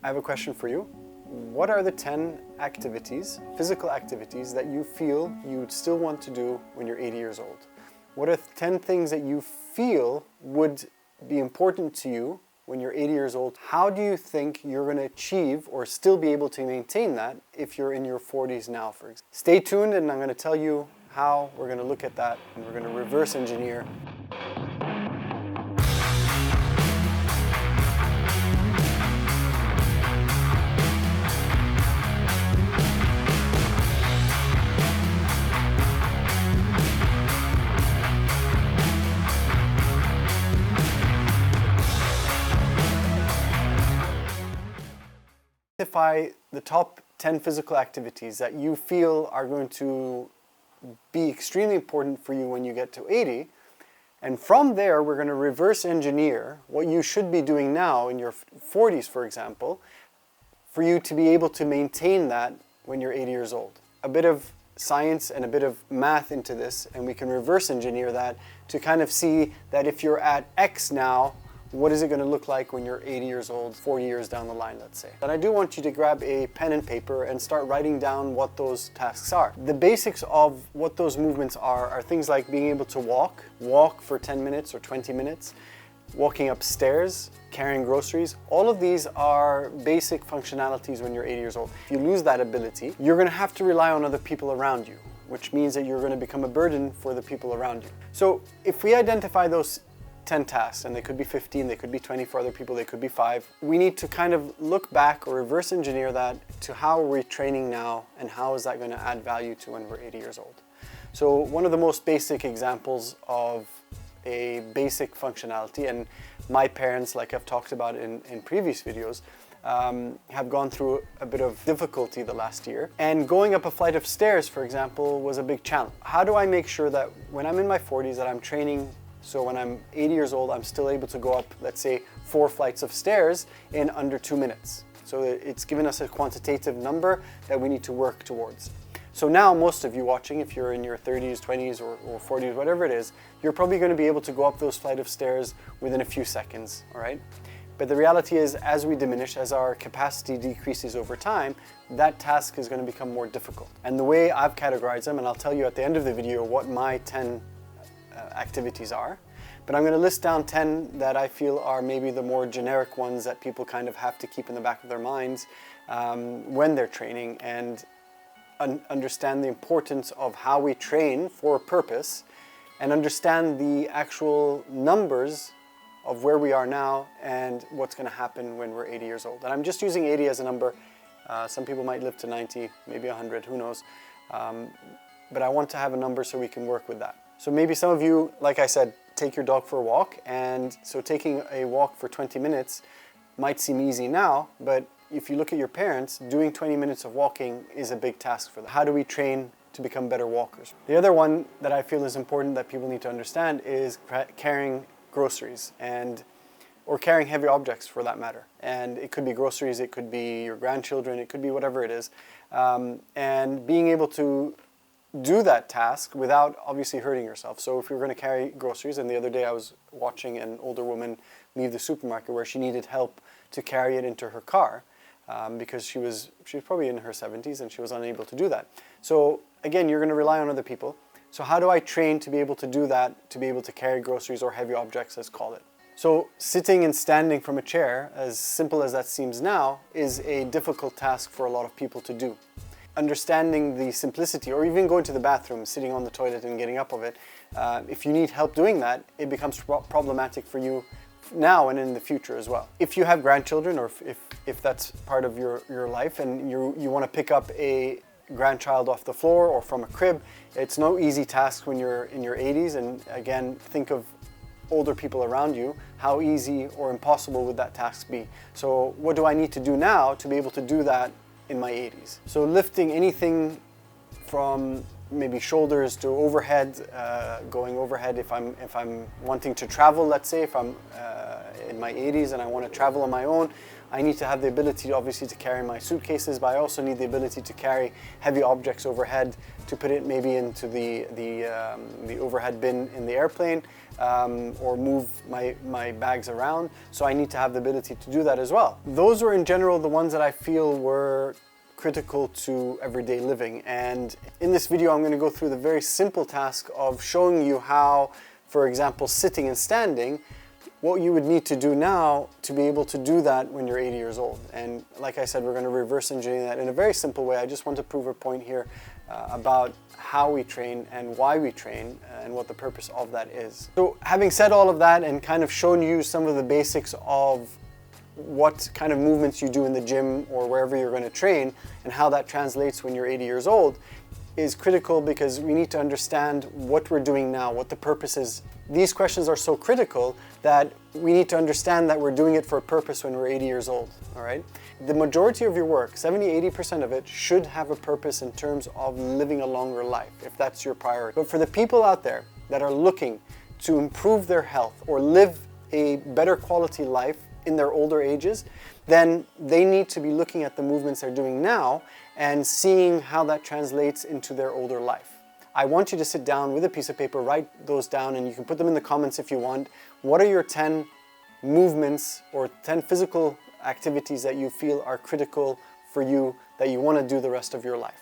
I have a question for you. What are the 10 activities, physical activities, that you feel you'd still want to do when you're 80 years old? What are 10 things that you feel would be important to you when you're 80 years old? How do you think you're going to achieve or still be able to maintain that if you're in your 40s now, for example? Stay tuned, and I'm going to tell you how we're going to look at that, and we're going to reverse engineer. Identify the top 10 physical activities that you feel are going to be extremely important for you when you get to 80. And from there, we're going to reverse engineer what you should be doing now in your 40s, for example, for you to be able to maintain that when you're 80 years old. A bit of science and a bit of math into this, and we can reverse engineer that to kind of see that if you're at X now, what is it going to look like when you're 80 years old, 40 years down the line, let's say. And I do want you to grab a pen and paper and start writing down what those tasks are. The basics of what those movements are things like being able to walk for 10 minutes or 20 minutes, walking upstairs, carrying groceries. All of these are basic functionalities when you're 80 years old. If you lose that ability, you're going to have to rely on other people around you, which means that you're going to become a burden for the people around you. So if we identify those 10 tasks, and they could be 15, they could be 20 for other people, they could be 5. We need to kind of look back or reverse engineer that to how are we training now, and how is that going to add value to when we're 80 years old. So one of the most basic examples of a basic functionality, and my parents, like I've talked about in previous videos, have gone through a bit of difficulty the last year. And going up a flight of stairs, for example, was a big challenge. How do I make sure that when I'm in my 40s that I'm training so when I'm 80 years old, I'm still able to go up, let's say, 4 flights of stairs in under 2 minutes. So it's given us a quantitative number that we need to work towards. So now most of you watching, if you're in your 30s, 20s, or 40s, whatever it is, you're probably going to be able to go up those flight of stairs within a few seconds, all right? But the reality is, as we diminish, as our capacity decreases over time, that task is going to become more difficult. And the way I've categorized them, and I'll tell you at the end of the video what my 10 activities are, but I'm going to list down 10 that I feel are maybe the more generic ones that people kind of have to keep in the back of their minds when they're training, and understand the importance of how we train for a purpose, and understand the actual numbers of where we are now and what's going to happen when we're 80 years old. And I'm just using 80 as a number. Some people might live to 90, maybe 100, who knows. But I want to have a number so we can work with that. So maybe some of you, like I said, take your dog for a walk, and so taking a walk for 20 minutes might seem easy now, but if you look at your parents, doing 20 minutes of walking is a big task for them. How do we train to become better walkers? The other one that I feel is important that people need to understand is carrying groceries, or carrying heavy objects for that matter. And it could be groceries, it could be your grandchildren, it could be whatever it is. And being able to do that task without obviously hurting yourself. So if you're going to carry groceries, and the other day I was watching an older woman leave the supermarket where she needed help to carry it into her car because she was probably in her 70s and she was unable to do that. So again, you're going to rely on other people. So how do I train to be able to do that, to be able to carry groceries or heavy objects, let's call it? So sitting and standing from a chair, as simple as that seems now, is a difficult task for a lot of people to do. Understanding the simplicity, or even going to the bathroom, sitting on the toilet and getting up of it, if you need help doing that, it becomes problematic for you now and in the future as well. If you have grandchildren, or if that's part of your life, and you want to pick up a grandchild off the floor or from a crib, it's no easy task when you're in your 80s. And again, think of older people around you. How easy or impossible would that task be? So what do I need to do now to be able to do that in my 80s? So lifting anything from maybe shoulders to overhead, going overhead if I'm wanting to travel, let's say if I'm in my 80s and I want to travel on my own, I need to have the ability, obviously, to carry my suitcases, but I also need the ability to carry heavy objects overhead, to put it maybe into the overhead bin in the airplane, or move my bags around. So I need to have the ability to do that as well. Those are in general the ones that I feel were critical to everyday living. And in this video, I'm going to go through the very simple task of showing you how, for example, sitting and standing, what you would need to do now to be able to do that when you're 80 years old. And like I said, we're going to reverse engineer that in a very simple way. I just want to prove a point here about how we train and why we train and what the purpose of that is. So having said all of that and kind of shown you some of the basics of what kind of movements you do in the gym or wherever you're going to train and how that translates when you're 80 years old is critical, because we need to understand what we're doing now, what the purpose is. These questions are so critical that we need to understand that we're doing it for a purpose when we're 80 years old, all right? The majority of your work, 70–80% of it, should have a purpose in terms of living a longer life, if that's your priority. But for the people out there that are looking to improve their health or live a better quality life in their older ages, then they need to be looking at the movements they're doing now and seeing how that translates into their older life. I want you to sit down with a piece of paper, write those down, and you can put them in the comments if you want. What are your 10 movements or 10 physical activities that you feel are critical for you that you want to do the rest of your life?